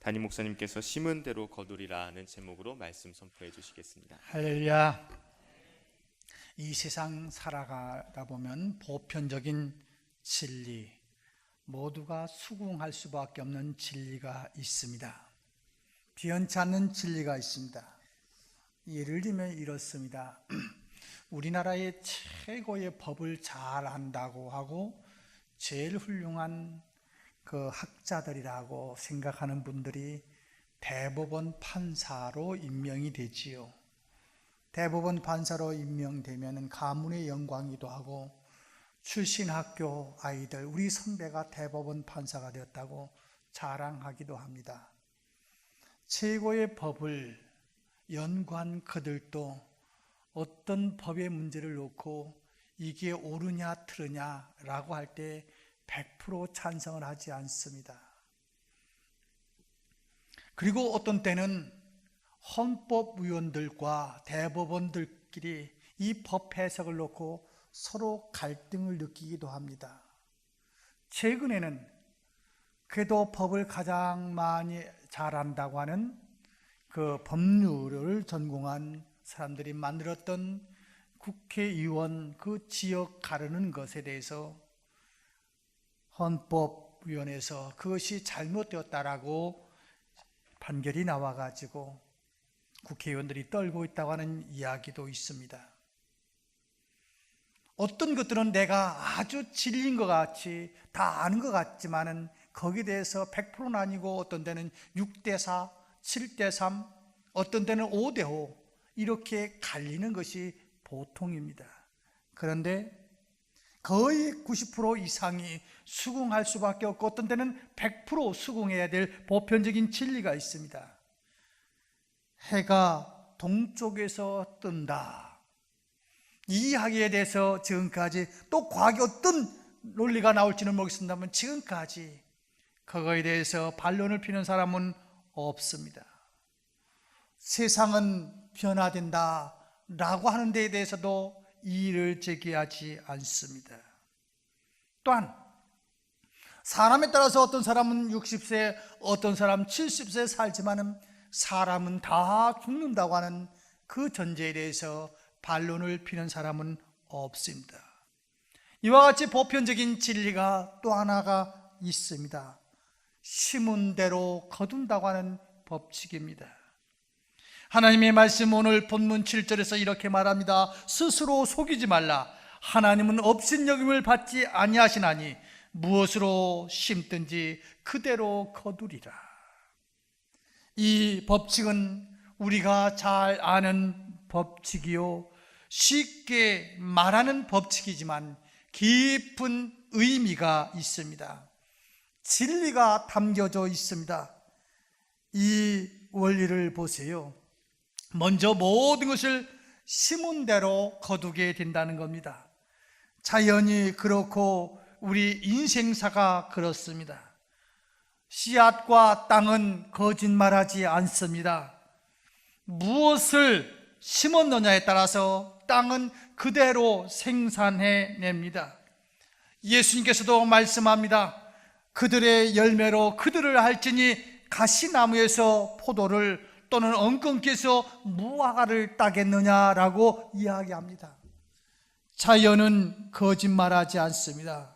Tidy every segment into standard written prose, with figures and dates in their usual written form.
담임 목사님께서 심은 대로 거두리라는 제목으로 말씀 선포해 주시겠습니다. 할렐루야. 이 세상 살아가다 보면 보편적인 진리, 모두가 수긍할 수밖에 없는 진리가 있습니다. 변치 않는 진리가 있습니다. 예를 들면 이렇습니다. 우리나라의 최고의 법을 잘 안다고 하고 제일 훌륭한 그 학자들이라고 생각하는 분들이 대법원 판사로 임명이 되지요. 대법원 판사로 임명되면 가문의 영광이기도 하고 출신 학교 아이들, 우리 선배가 대법원 판사가 되었다고 자랑하기도 합니다. 최고의 법을 연구한 그들도 어떤 법의 문제를 놓고 이게 옳으냐 틀으냐라고 할 때 100% 찬성을 하지 않습니다. 그리고 어떤 때는 헌법위원들과 대법원들끼리 이 법 해석을 놓고 서로 갈등을 느끼기도 합니다. 최근에는 그래도 법을 가장 많이 잘한다고 하는 그 법률을 전공한 사람들이 만들었던 국회의원 그 지역 가르는 것에 대해서 헌법위원회에서 그것이 잘못되었다라고 판결이 나와가지고 국회의원들이 떨고 있다고 하는 이야기도 있습니다. 어떤 것들은 내가 아주 진리인 것 같이 다 아는 것 같지만은 거기에 대해서 100%는 아니고 어떤 데는 6대4, 7대3, 어떤 데는 5대5 이렇게 갈리는 것이 보통입니다. 그런데 거의 90% 이상이 수긍할 수밖에 없고 어떤 때는 100% 수긍해야 될 보편적인 진리가 있습니다. 해가 동쪽에서 뜬다. 이 이야기에 대해서 지금까지 또 과학의 어떤 논리가 나올지는 모르겠습니다만 지금까지 그거에 대해서 반론을 피는 사람은 없습니다. 세상은 변화된다 라고 하는 데에 대해서도 이의를 제기하지 않습니다. 또한 사람에 따라서 어떤 사람은 60세, 어떤 사람 70세 살지만은 사람은 다 죽는다고 하는 그 전제에 대해서 반론을 피는 사람은 없습니다. 이와 같이 보편적인 진리가 또 하나가 있습니다. 심은 대로 거둔다고 하는 법칙입니다. 하나님의 말씀 오늘 본문 7절에서 이렇게 말합니다. 스스로 속이지 말라. 하나님은 업신여김을 받지 아니하시나니 무엇으로 심든지 그대로 거두리라. 이 법칙은 우리가 잘 아는 법칙이요 쉽게 말하는 법칙이지만 깊은 의미가 있습니다. 진리가 담겨져 있습니다. 이 원리를 보세요. 먼저 모든 것을 심은 대로 거두게 된다는 겁니다. 자연이 그렇고 우리 인생사가 그렇습니다. 씨앗과 땅은 거짓말하지 않습니다. 무엇을 심었느냐에 따라서 땅은 그대로 생산해냅니다. 예수님께서도 말씀합니다. 그들의 열매로 그들을 알지니 가시나무에서 포도를 또는 엉겅퀴에서 무화과를 따겠느냐라고 이야기합니다. 자연은 거짓말하지 않습니다.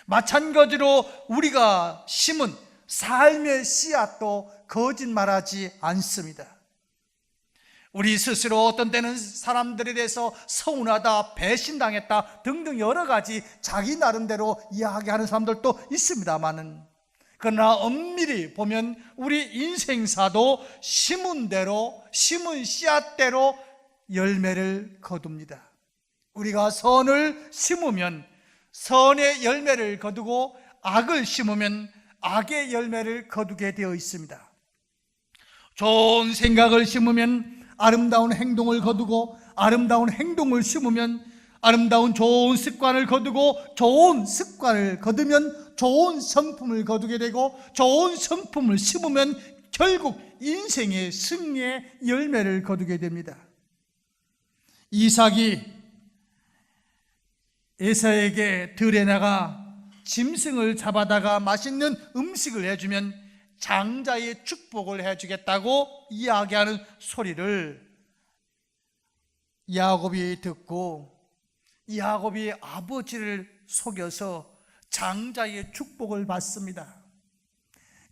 마찬가지로 우리가 심은 삶의 씨앗도 거짓말하지 않습니다. 우리 스스로 어떤 때는 사람들에 대해서 서운하다, 배신당했다 등등 여러 가지 자기 나름대로 이야기하는 사람들도 있습니다만은 그러나 엄밀히 보면 우리 인생사도 심은 대로, 심은 씨앗대로 열매를 거둡니다. 우리가 선을 심으면 선의 열매를 거두고 악을 심으면 악의 열매를 거두게 되어 있습니다. 좋은 생각을 심으면 아름다운 행동을 거두고 아름다운 행동을 심으면 아름다운 좋은 습관을 거두고 좋은 습관을 거두면 좋은 성품을 거두게 되고 좋은 성품을 심으면 결국 인생의 승리의 열매를 거두게 됩니다. 이삭이 에서에게 들에 나가 짐승을 잡아다가 맛있는 음식을 해주면 장자의 축복을 해주겠다고 이야기하는 소리를 야곱이 듣고 야곱이 아버지를 속여서 장자의 축복을 받습니다.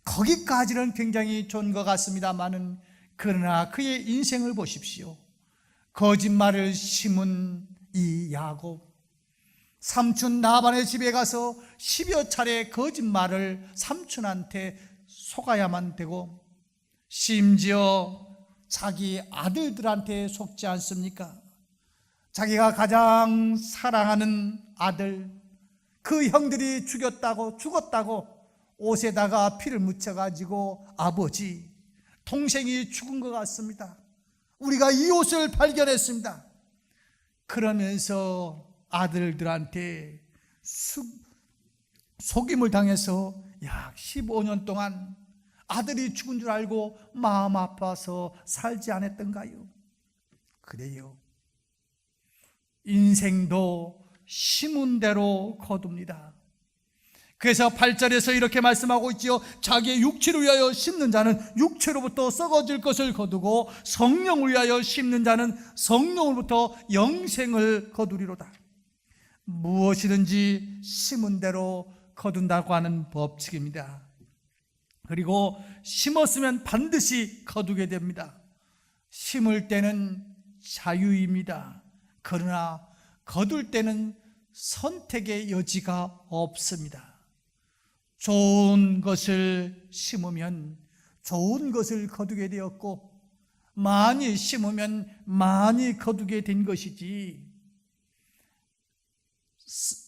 거기까지는 굉장히 좋은 것 같습니다만은 그러나 그의 인생을 보십시오. 거짓말을 심은 이 야곱, 삼촌 라반의 집에 가서 10여 차례 거짓말을 삼촌한테 속아야만 되고 심지어 자기 아들들한테 속지 않습니까? 자기가 가장 사랑하는 아들, 그 형들이 죽었다고 옷에다가 피를 묻혀가지고 아버지, 동생이 죽은 것 같습니다. 우리가 이 옷을 발견했습니다. 그러면서 아들들한테 속임을 당해서 약 15년 동안 아들이 죽은 줄 알고 마음 아파서 살지 않았던가요? 그래요. 인생도 심은 대로 거둡니다. 그래서 8절에서 이렇게 말씀하고 있지요. 자기의 육체를 위하여 심는 자는 육체로부터 썩어질 것을 거두고 성령을 위하여 심는 자는 성령으로부터 영생을 거두리로다. 무엇이든지 심은 대로 거둔다고 하는 법칙입니다. 그리고 심었으면 반드시 거두게 됩니다. 심을 때는 자유입니다. 그러나 거둘 때는 선택의 여지가 없습니다. 좋은 것을 심으면 좋은 것을 거두게 되었고 많이 심으면 많이 거두게 된 것이지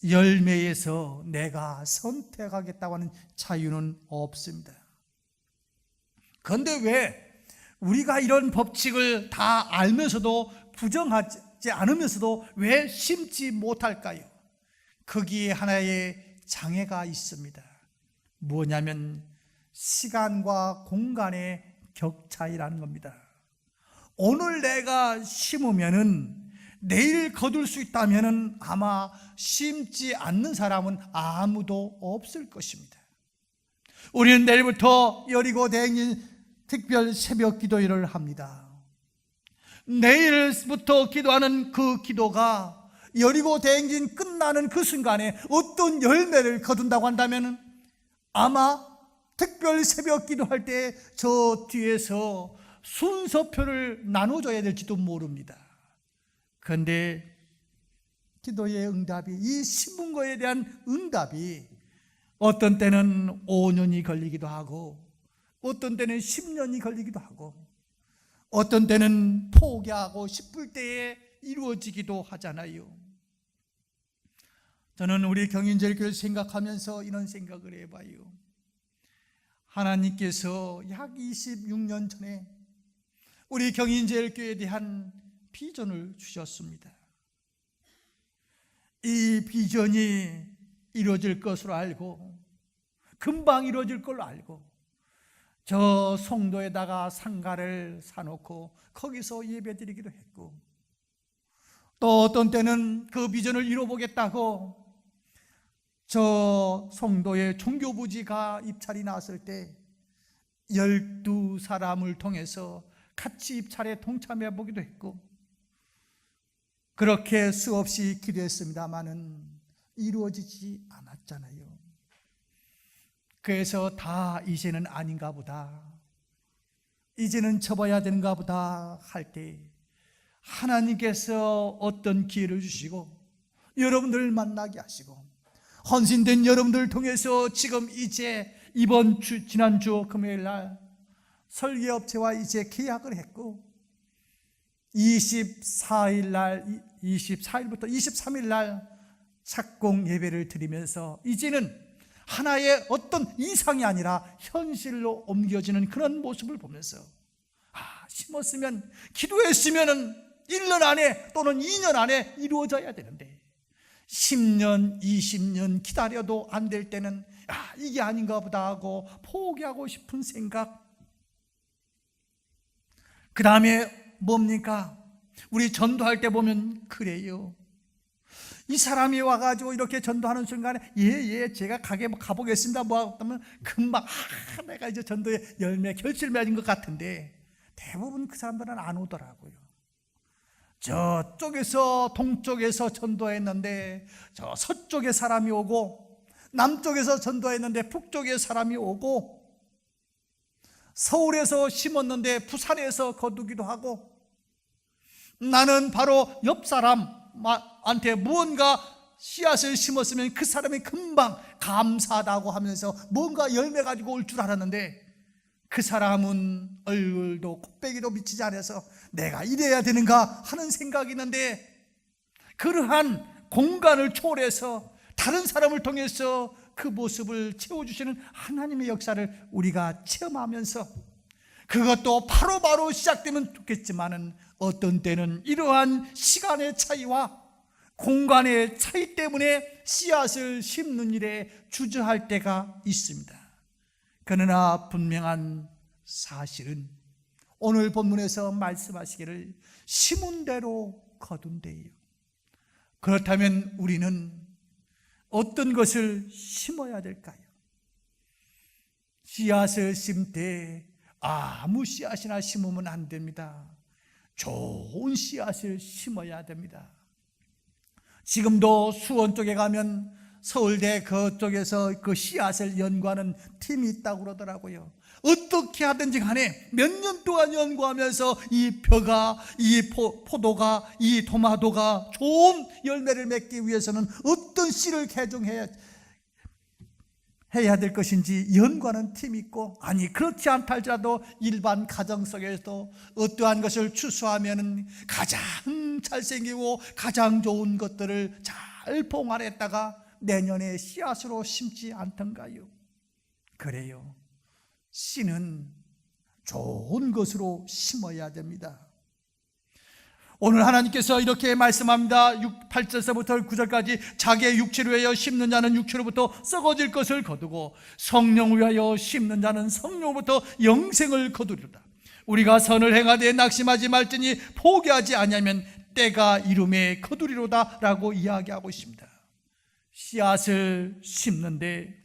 열매에서 내가 선택하겠다고 하는 자유는 없습니다. 그런데 왜 우리가 이런 법칙을 다 알면서도 부정하지 않으면서도 왜 심지 못할까요? 거기에 하나의 장애가 있습니다. 뭐냐면 시간과 공간의 격차이라는 겁니다. 오늘 내가 심으면은 내일 거둘 수 있다면은 아마 심지 않는 사람은 아무도 없을 것입니다. 우리는 내일부터 여리고 대행진 특별 새벽 기도회를 합니다. 내일부터 기도하는 그 기도가 여리고 대행진 끝나는 그 순간에 어떤 열매를 거둔다고 한다면 아마 특별 새벽 기도할 때 저 뒤에서 순서표를 나눠줘야 될지도 모릅니다. 그런데 기도의 응답이, 이 심은 거에 대한 응답이 어떤 때는 5년이 걸리기도 하고 어떤 때는 10년이 걸리기도 하고 어떤 때는 포기하고 싶을 때에 이루어지기도 하잖아요. 저는 우리 경인제일교회를 생각하면서 이런 생각을 해봐요. 하나님께서 약 26년 전에 우리 경인제일교회에 대한 비전을 주셨습니다. 이 비전이 이루어질 것으로 알고 금방 이루어질 걸로 알고 저 송도에다가 상가를 사놓고 거기서 예배드리기도 했고 또 어떤 때는 그 비전을 이뤄보겠다고 저 송도에 종교부지가 입찰이 나왔을 때 12사람을 통해서 같이 입찰에 동참해 보기도 했고 그렇게 수없이 기도했습니다마는 이루어지지 않았잖아요. 그래서 다 이제는 아닌가 보다, 이제는 접어야 되는가 보다 할 때 하나님께서 어떤 기회를 주시고 여러분들을 만나게 하시고 헌신된 여러분들을 통해서 지금 이제 이번 주 지난주 금요일 날 설계업체와 이제 계약을 했고 24일 날 24일부터 23일 날 착공 예배를 드리면서 이제는 하나의 어떤 이상이 아니라 현실로 옮겨지는 그런 모습을 보면서 심었으면 기도했으면 1년 안에 또는 2년 안에 이루어져야 되는데 10년, 20년 기다려도 안 될 때는 이게 아닌가 보다 하고 포기하고 싶은 생각. 그 다음에 뭡니까? 우리 전도할 때 보면 그래요. 이 사람이 와가지고 이렇게 전도하는 순간에 제가 가보겠습니다 뭐 하면 금방 내가 이제 전도의 결실 맺은 것 같은데 대부분 그 사람들은 안 오더라고요. 저쪽에서 동쪽에서 전도했는데 저 서쪽에 사람이 오고, 남쪽에서 전도했는데 북쪽에 사람이 오고, 서울에서 심었는데 부산에서 거두기도 하고, 나는 바로 옆 사람한테 무언가 씨앗을 심었으면 그 사람이 금방 감사하다고 하면서 뭔가 열매 가지고 올 줄 알았는데, 그 사람은 얼굴도 콧배기도 비치지 않아서 내가 이래야 되는가 하는 생각이 있는데, 그러한 공간을 초월해서 다른 사람을 통해서 그 모습을 채워주시는 하나님의 역사를 우리가 체험하면서, 그것도 바로바로 시작되면 좋겠지만은 어떤 때는 이러한 시간의 차이와 공간의 차이 때문에 씨앗을 심는 일에 주저할 때가 있습니다. 그러나 분명한 사실은 오늘 본문에서 말씀하시기를 심은 대로 거둔 대요. 그렇다면 우리는 어떤 것을 심어야 될까요? 씨앗을 심을 때 아무 씨앗이나 심으면 안 됩니다. 좋은 씨앗을 심어야 됩니다. 지금도 수원 쪽에 가면 서울대 그쪽에서 그 씨앗을 연구하는 팀이 있다고 그러더라고요. 어떻게 하든지 간에 몇 년 동안 연구하면서 이 벼가, 이 포도가, 이 토마토가 좋은 열매를 맺기 위해서는 어떤 씨를 개종해야 될 것인지 연구하는 팀이 있고, 아니 그렇지 않다 할지라도 일반 가정 속에서도 어떠한 것을 추수하면 가장 잘생기고 가장 좋은 것들을 잘 봉합했다가 내년에 씨앗으로 심지 않던가요? 그래요. 씨는 좋은 것으로 심어야 됩니다. 오늘 하나님께서 이렇게 말씀합니다. 8절서부터 9절까지 자기의 육체를 위하여 심는 자는 육체로부터 썩어질 것을 거두고 성령을 위하여 심는 자는 성령으로부터 영생을 거두리로다. 우리가 선을 행하되 낙심하지 말지니 포기하지 아니하면 때가 이름에 거두리로다 라고 이야기하고 있습니다. 씨앗을 심는데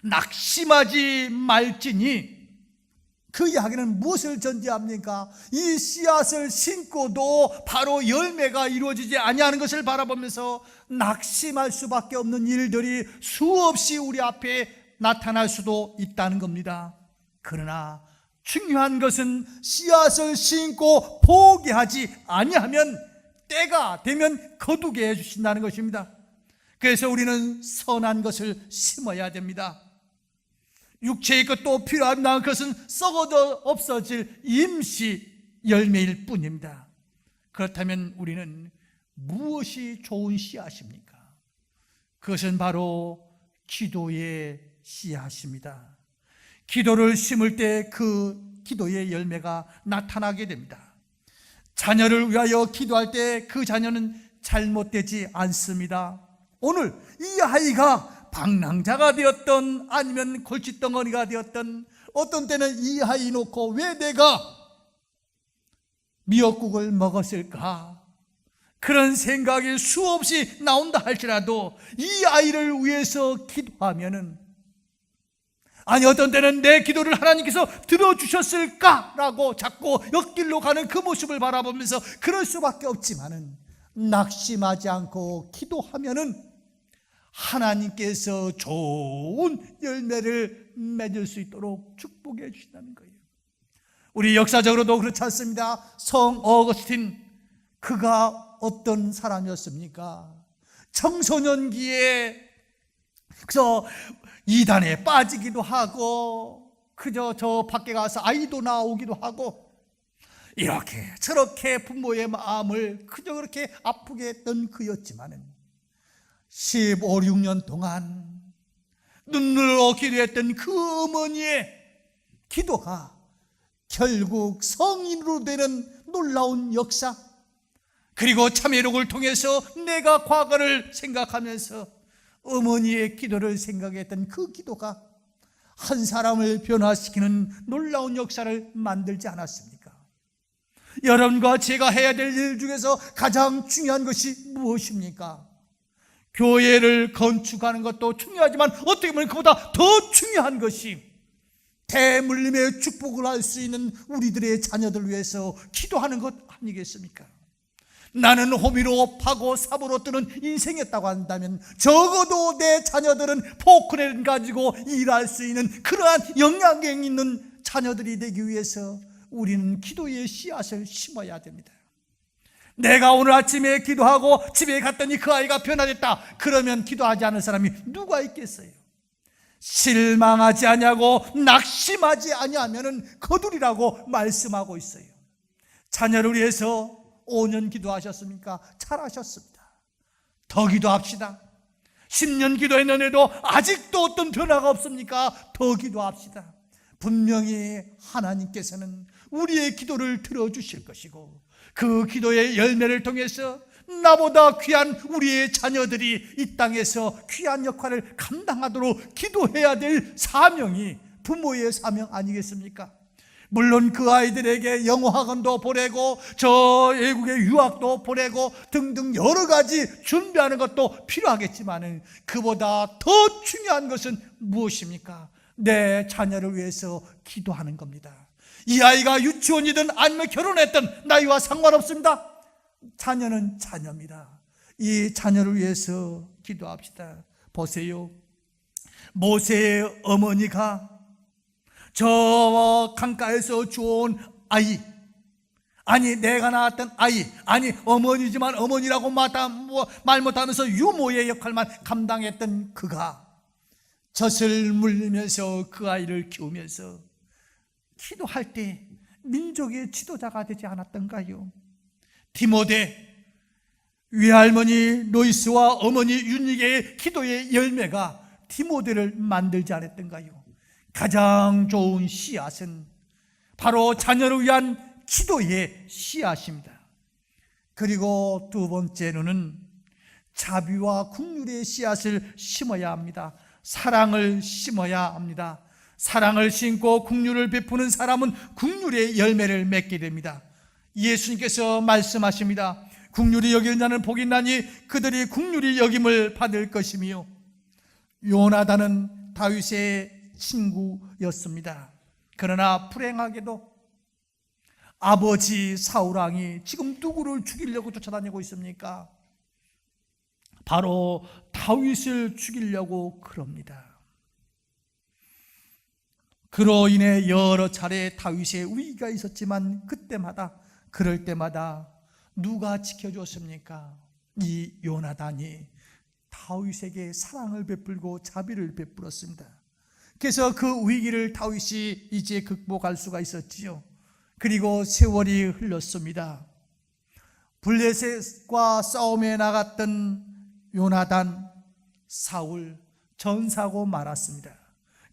낙심하지 말지니, 그 이야기는 무엇을 전제합니까? 이 씨앗을 심고도 바로 열매가 이루어지지 아니하는 것을 바라보면서 낙심할 수밖에 없는 일들이 수없이 우리 앞에 나타날 수도 있다는 겁니다. 그러나 중요한 것은 씨앗을 심고 포기하지 아니하면 때가 되면 거두게 해주신다는 것입니다. 그래서 우리는 선한 것을 심어야 됩니다. 육체의 것도 필요합니다. 그것은 썩어져 없어질 임시 열매일 뿐입니다. 그렇다면 우리는 무엇이 좋은 씨앗입니까? 그것은 바로 기도의 씨앗입니다. 기도를 심을 때 그 기도의 열매가 나타나게 됩니다. 자녀를 위하여 기도할 때 그 자녀는 잘못되지 않습니다. 오늘 이 아이가 방랑자가 되었던 아니면 골칫덩어리가 되었던, 어떤 때는 이 아이 놓고 왜 내가 미역국을 먹었을까, 그런 생각이 수없이 나온다 할지라도 이 아이를 위해서 기도하면은, 아니 어떤 때는 내 기도를 하나님께서 들어주셨을까라고 자꾸 옆길로 가는 그 모습을 바라보면서 그럴 수밖에 없지만은, 낙심하지 않고 기도하면은 하나님께서 좋은 열매를 맺을 수 있도록 축복해 주신다는 거예요. 우리 역사적으로도 그렇지 않습니다. 성 어거스틴, 그가 어떤 사람이었습니까? 청소년기에 그저 이단에 빠지기도 하고, 그저 저 밖에 가서 아이도 나오기도 하고, 이렇게 저렇게 부모의 마음을 그저 그렇게 아프게 했던 그였지만은 15, 16년 동안 눈물로 기도했던 그 어머니의 기도가 결국 성인으로 되는 놀라운 역사, 그리고 참회록을 통해서 내가 과거를 생각하면서 어머니의 기도를 생각했던 그 기도가 한 사람을 변화시키는 놀라운 역사를 만들지 않았습니까? 여러분과 제가 해야 될 일 중에서 가장 중요한 것이 무엇입니까? 교회를 건축하는 것도 중요하지만 어떻게 보면 그보다 더 중요한 것이 대물림의 축복을 할 수 있는 우리들의 자녀들 위해서 기도하는 것 아니겠습니까? 나는 호미로 파고 삽으로 뜨는 인생이었다고 한다면 적어도 내 자녀들은 포크레인 가지고 일할 수 있는 그러한 영향력 있는 자녀들이 되기 위해서 우리는 기도의 씨앗을 심어야 됩니다. 내가 오늘 아침에 기도하고 집에 갔더니 그 아이가 변화됐다, 그러면 기도하지 않을 사람이 누가 있겠어요? 실망하지 아니하고 낙심하지 아니하면은 거두리라고 말씀하고 있어요. 자녀를 위해서 5년 기도하셨습니까? 잘하셨습니다. 더 기도합시다. 10년 기도했는데도 아직도 어떤 변화가 없습니까? 더 기도합시다. 분명히 하나님께서는 우리의 기도를 들어주실 것이고 그 기도의 열매를 통해서 나보다 귀한 우리의 자녀들이 이 땅에서 귀한 역할을 감당하도록 기도해야 될 사명이 부모의 사명 아니겠습니까? 물론 그 아이들에게 영어학원도 보내고 저 외국에 유학도 보내고 등등 여러 가지 준비하는 것도 필요하겠지만 그보다 더 중요한 것은 무엇입니까? 내 자녀를 위해서 기도하는 겁니다. 이 아이가 유치원이든 아니면 결혼했든 나이와 상관없습니다. 자녀는 자녀입니다. 이 자녀를 위해서 기도합시다. 보세요, 모세의 어머니가 저 강가에서 주워온 아이, 아니 내가 낳았던 아이, 아니 어머니지만 어머니라고 말 못하면서 유모의 역할만 감당했던 그가 젖을 물리면서 그 아이를 키우면서 기도할 때 민족의 지도자가 되지 않았던가요? 디모데, 외할머니 로이스와 어머니 윤희계의 기도의 열매가 디모데를 만들지 않았던가요? 가장 좋은 씨앗은 바로 자녀를 위한 기도의 씨앗입니다. 그리고 두 번째로는 자비와 긍휼의 씨앗을 심어야 합니다. 사랑을 심어야 합니다. 사랑을 심고 긍휼을 베푸는 사람은 긍휼의 열매를 맺게 됩니다. 예수님께서 말씀하십니다. 긍휼히 여기는 자는 복이 있나니 그들이 긍휼히 여김을 받을 것이며, 요나단은 다윗의 친구였습니다. 그러나 불행하게도 아버지 사울왕이 지금 누구를 죽이려고 쫓아다니고 있습니까? 바로 다윗을 죽이려고 그럽니다. 그로 인해 여러 차례 다윗의 위기가 있었지만 그럴 때마다 누가 지켜줬습니까? 이 요나단이 다윗에게 사랑을 베풀고 자비를 베풀었습니다. 그래서 그 위기를 다윗이 이제 극복할 수가 있었지요. 그리고 세월이 흘렀습니다. 블레셋과 싸움에 나갔던 요나단, 사울 전사하고 말았습니다.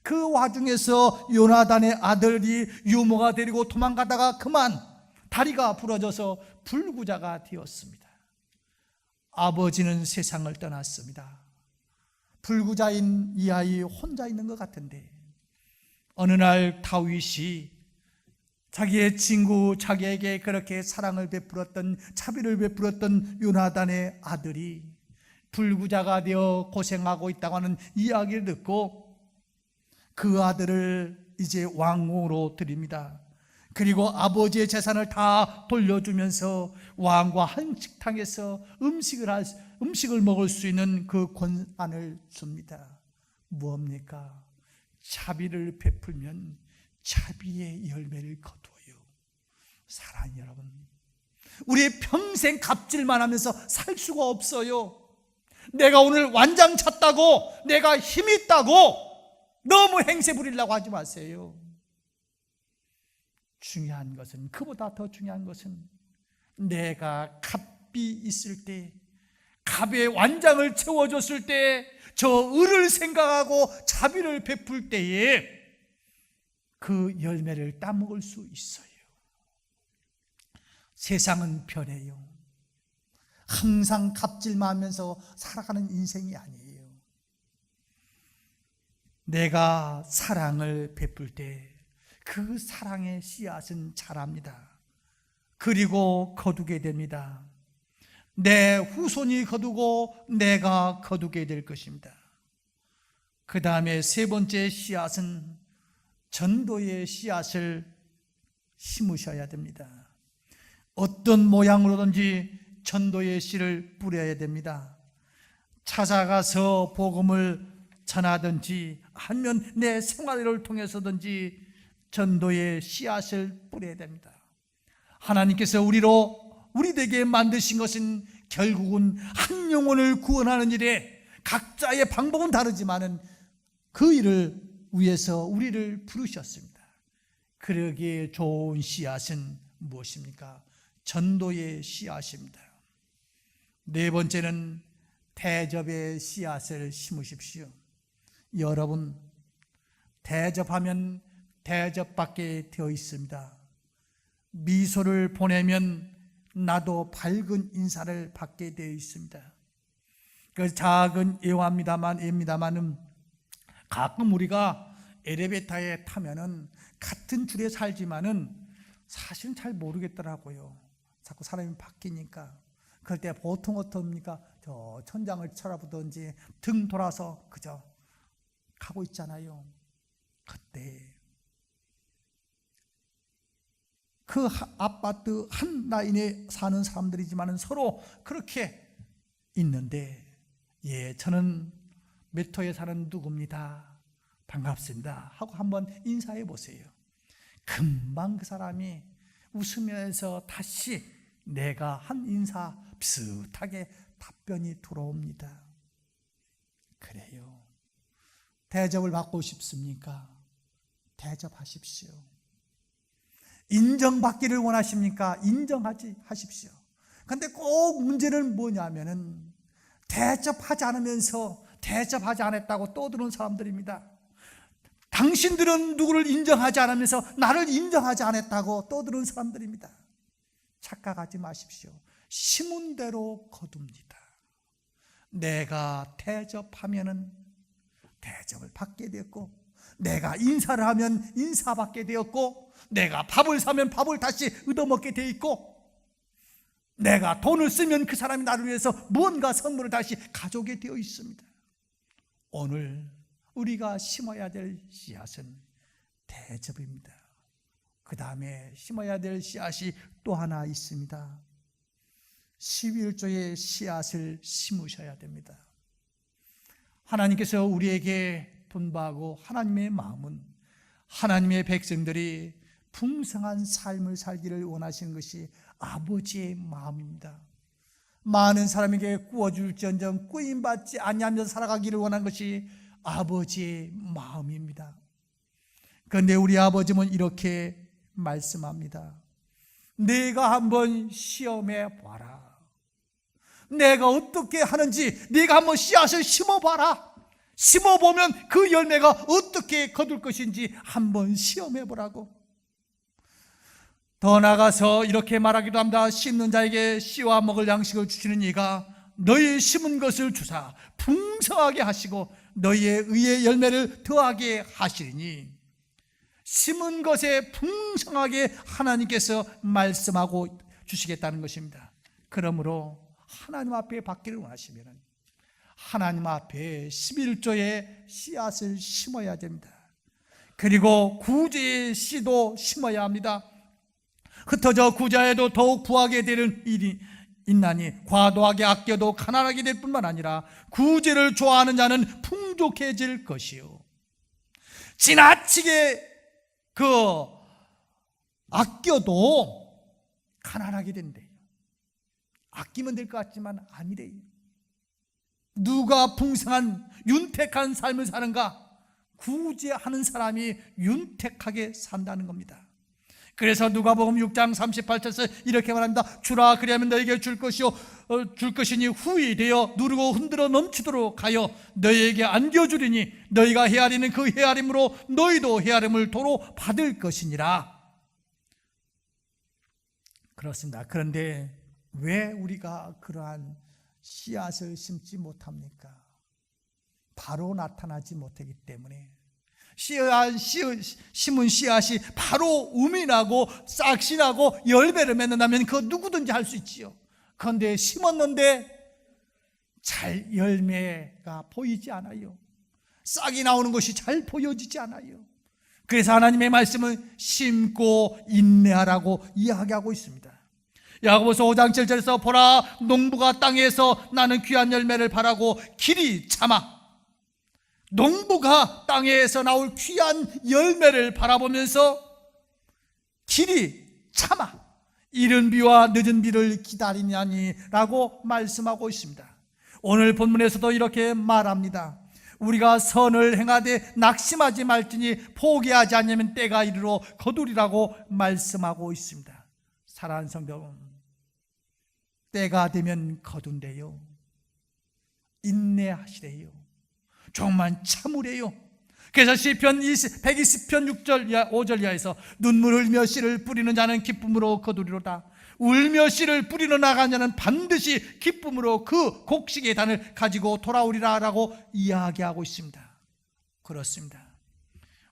그 와중에서 요나단의 아들이 유모가 데리고 도망가다가 그만 다리가 부러져서 불구자가 되었습니다. 아버지는 세상을 떠났습니다. 불구자인 이 아이 혼자 있는 것 같은데 어느 날 다윗이 자기의 친구, 자기에게 그렇게 사랑을 베풀었던, 자비를 베풀었던 요나단의 아들이 불구자가 되어 고생하고 있다고 하는 이야기를 듣고 그 아들을 이제 왕으로 드립니다. 그리고 아버지의 재산을 다 돌려주면서 왕과 한 식탁에서 음식을 먹을 수 있는 그 권한을 줍니다. 무엇입니까? 자비를 베풀면 자비의 열매를 거두어요. 사랑하는 여러분, 우리 평생 갑질만 하면서 살 수가 없어요. 내가 오늘 완장 찼다고, 내가 힘 있다고 너무 행세 부리려고 하지 마세요. 중요한 것은, 그보다 더 중요한 것은 내가 갑이 있을 때, 갑의 완장을 채워줬을 때, 저 을을 생각하고 자비를 베풀 때에 그 열매를 따먹을 수 있어요. 세상은 변해요. 항상 갑질만 하면서 살아가는 인생이 아니에요. 내가 사랑을 베풀 때 그 사랑의 씨앗은 자랍니다. 그리고 거두게 됩니다. 내 후손이 거두고 내가 거두게 될 것입니다. 그 다음에 세 번째 씨앗은 전도의 씨앗을 심으셔야 됩니다. 어떤 모양으로든지 전도의 씨를 뿌려야 됩니다. 찾아가서 복음을 전하든지 아니면 내 생활을 통해서든지 전도의 씨앗을 뿌려야 됩니다. 하나님께서 우리에게 만드신 것은 결국은 한 영혼을 구원하는 일에 각자의 방법은 다르지만은 그 일을 위해서 우리를 부르셨습니다. 그러기에 좋은 씨앗은 무엇입니까? 전도의 씨앗입니다. 네 번째는 대접의 씨앗을 심으십시오. 여러분, 대접하면 대접받게 되어 있습니다. 미소를 보내면 나도 밝은 인사를 받게 되어 있습니다. 그 작은 예화입니다만은 가끔 우리가 엘리베이터에 타면은 같은 줄에 살지만은 사실은 잘 모르겠더라고요. 자꾸 사람이 바뀌니까. 그럴 때 보통 어떻습니까? 저 천장을 쳐다보든지 등 돌아서 그저 가고 있잖아요. 그때 그 아파트 한 라인에 사는 사람들이지만 서로 그렇게 있는데, 저는 몇 호에 사는 누구입니다. 반갑습니다 하고 한번 인사해 보세요. 금방 그 사람이 웃으면서 다시 내가 한 인사 비슷하게 답변이 들어옵니다. 그래요. 대접을 받고 싶습니까? 대접하십시오. 인정받기를 원하십니까? 인정하십시오. 그런데 꼭 문제는 뭐냐면은 대접하지 않으면서 대접하지 않았다고 떠드는 사람들입니다. 당신들은 누구를 인정하지 않으면서 나를 인정하지 않았다고 떠드는 사람들입니다. 착각하지 마십시오. 심은 대로 거둡니다. 내가 대접하면은 대접을 받게 되었고, 내가 인사를 하면 인사받게 되었고, 내가 밥을 사면 밥을 다시 얻어먹게 되어 있고, 내가 돈을 쓰면 그 사람이 나를 위해서 무언가 선물을 다시 가져오게 되어 있습니다. 오늘 우리가 심어야 될 씨앗은 대접입니다. 그 다음에 심어야 될 씨앗이 또 하나 있습니다. 11조의 씨앗을 심으셔야 됩니다. 하나님께서 우리에게 분부하고 하나님의 마음은 하나님의 백성들이 풍성한 삶을 살기를 원하시는 것이 아버지의 마음입니다. 많은 사람에게 구워줄지언정 꾸임받지 아니하면서 살아가기를 원하는 것이 아버지의 마음입니다. 그런데 우리 아버지는 이렇게 말씀합니다. 내가 한번 시험해 봐라. 내가 어떻게 하는지 네가 한번 씨앗을 심어봐라. 심어보면 그 열매가 어떻게 거둘 것인지 한번 시험해보라고. 더 나아가서 이렇게 말하기도 합니다. 심는 자에게 씨와 먹을 양식을 주시는 이가 너희 심은 것을 주사 풍성하게 하시고 너희의 의의 열매를 더하게 하시리니, 심은 것에 풍성하게 하나님께서 말씀하고 주시겠다는 것입니다. 그러므로 하나님 앞에 받기를 원하시면 하나님 앞에 11조의 씨앗을 심어야 됩니다. 그리고 구제의 씨도 심어야 합니다. 흩어져 구제해도 더욱 부하게 되는 일이 있나니 과도하게 아껴도 가난하게 될 뿐만 아니라 구제를 좋아하는 자는 풍족해질 것이요, 지나치게 아껴도 가난하게 된대요. 아끼면 될 것 같지만 아니래요. 누가 풍성한 윤택한 삶을 사는가? 구제하는 사람이 윤택하게 산다는 겁니다. 그래서 누가복음 6장 38절에서 이렇게 말합니다. 주라 그리하면 너에게 줄 것이니 후히 되어 누르고 흔들어 넘치도록 하여 너희에게 안겨주리니 너희가 헤아리는 그 헤아림으로 너희도 헤아림을 도로 받을 것이니라. 그렇습니다. 그런데 왜 우리가 그러한 씨앗을 심지 못합니까? 바로 나타나지 못하기 때문에. 심은 씨앗이 바로 우미 나고 싹시 나고 열매를 맺는다면 그거 누구든지 할 수 있지요. 그런데 심었는데 잘 열매가 보이지 않아요. 싹이 나오는 것이 잘 보여지지 않아요. 그래서 하나님의 말씀은 심고 인내하라고 이야기하고 있습니다. 야고보서 5장 7절에서 보라, 농부가 땅에서 나는 귀한 열매를 바라고 길이 참아. 농부가 땅에서 나올 귀한 열매를 바라보면서 길이 참아 이른 비와 늦은 비를 기다리냐니라고 말씀하고 있습니다. 오늘 본문에서도 이렇게 말합니다. 우리가 선을 행하되 낙심하지 말지니 포기하지 않으면 때가 이르러 거두리라고 말씀하고 있습니다. 사랑하는 성도 여러분, 때가 되면 거둔대요. 인내하시래요. 조금만 참으래요. 그래서 시편 120편 6절 5절 이하에서 눈물 흘며 씨를 뿌리는 자는 기쁨으로 거두리로다. 울며 씨를 뿌리러 나간 자는 반드시 기쁨으로 그 곡식의 단을 가지고 돌아오리라 라고 이야기하고 있습니다. 그렇습니다.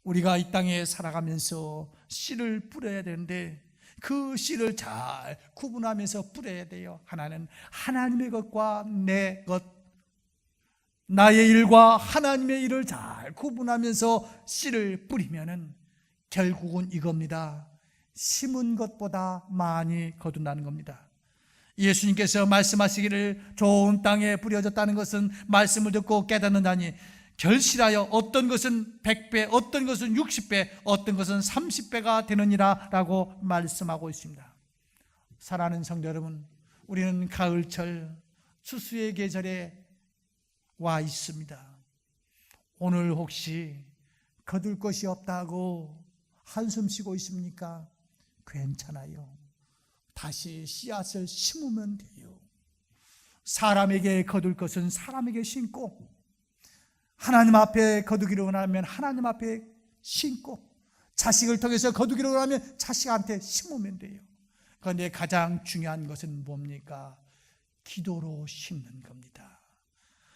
우리가 이 땅에 살아가면서 씨를 뿌려야 되는데 그 씨를 잘 구분하면서 뿌려야 돼요. 하나는 하나님의 것과 내 것, 나의 일과 하나님의 일을 잘 구분하면서 씨를 뿌리면은 결국은 이겁니다. 심은 것보다 많이 거둔다는 겁니다. 예수님께서 말씀하시기를 좋은 땅에 뿌려졌다는 것은 말씀을 듣고 깨닫는 자니 결실하여 어떤 것은 100배, 어떤 것은 60배, 어떤 것은 30배가 되느니라 라고 말씀하고 있습니다. 사랑하는 성도 여러분, 우리는 가을철 추수의 계절에 와 있습니다. 오늘 혹시 거둘 것이 없다고 한숨 쉬고 있습니까? 괜찮아요. 다시 씨앗을 심으면 돼요. 사람에게 거둘 것은 사람에게 심고, 하나님 앞에 거두기를 원하면 하나님 앞에 심고, 자식을 통해서 거두기를 원하면 자식한테 심으면 돼요. 그런데 가장 중요한 것은 뭡니까? 기도로 심는 겁니다.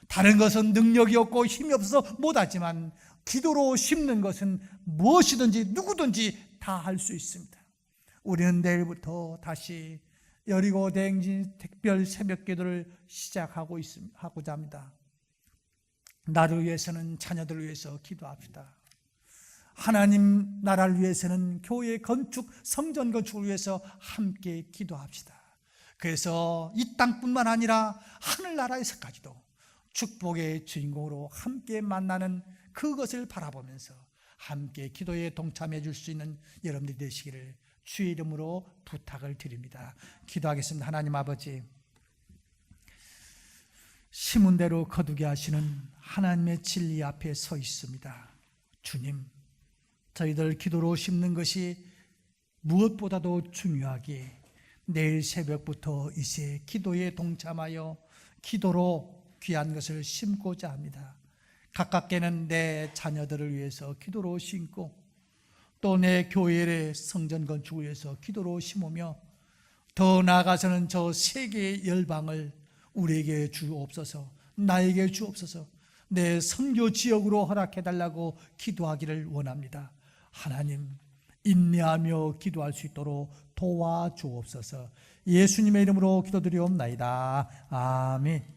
다른 것은 능력이 없고 힘이 없어서 못하지만 기도로 심는 것은 무엇이든지 누구든지 다 할 수 있습니다. 우리는 내일부터 다시 여리고 대행진 특별 새벽 기도를 시작하고자 합니다. 나를 위해서는 자녀들을 위해서 기도합시다. 하나님 나라를 위해서는 교회 건축, 성전 건축을 위해서 함께 기도합시다. 그래서 이 땅뿐만 아니라 하늘나라에서까지도 축복의 주인공으로 함께 만나는 그것을 바라보면서 함께 기도에 동참해 줄 수 있는 여러분들이 되시기를 주의 이름으로 부탁을 드립니다. 기도하겠습니다. 하나님 아버지, 심은 대로 거두게 하시는 하나님의 진리 앞에 서 있습니다. 주님, 저희들 기도로 심는 것이 무엇보다도 중요하기에 내일 새벽부터 이제 기도에 동참하여 기도로 귀한 것을 심고자 합니다. 가깝게는 내 자녀들을 위해서 기도로 심고, 또 내 교회의 성전 건축을 위해서 기도로 심으며, 더 나아가서는 저 세계의 열방을 우리에게 주옵소서, 나에게 주옵소서, 내 선교 지역으로 허락해달라고 기도하기를 원합니다. 하나님, 인내하며 기도할 수 있도록 도와주옵소서. 예수님의 이름으로 기도드리옵나이다. 아멘.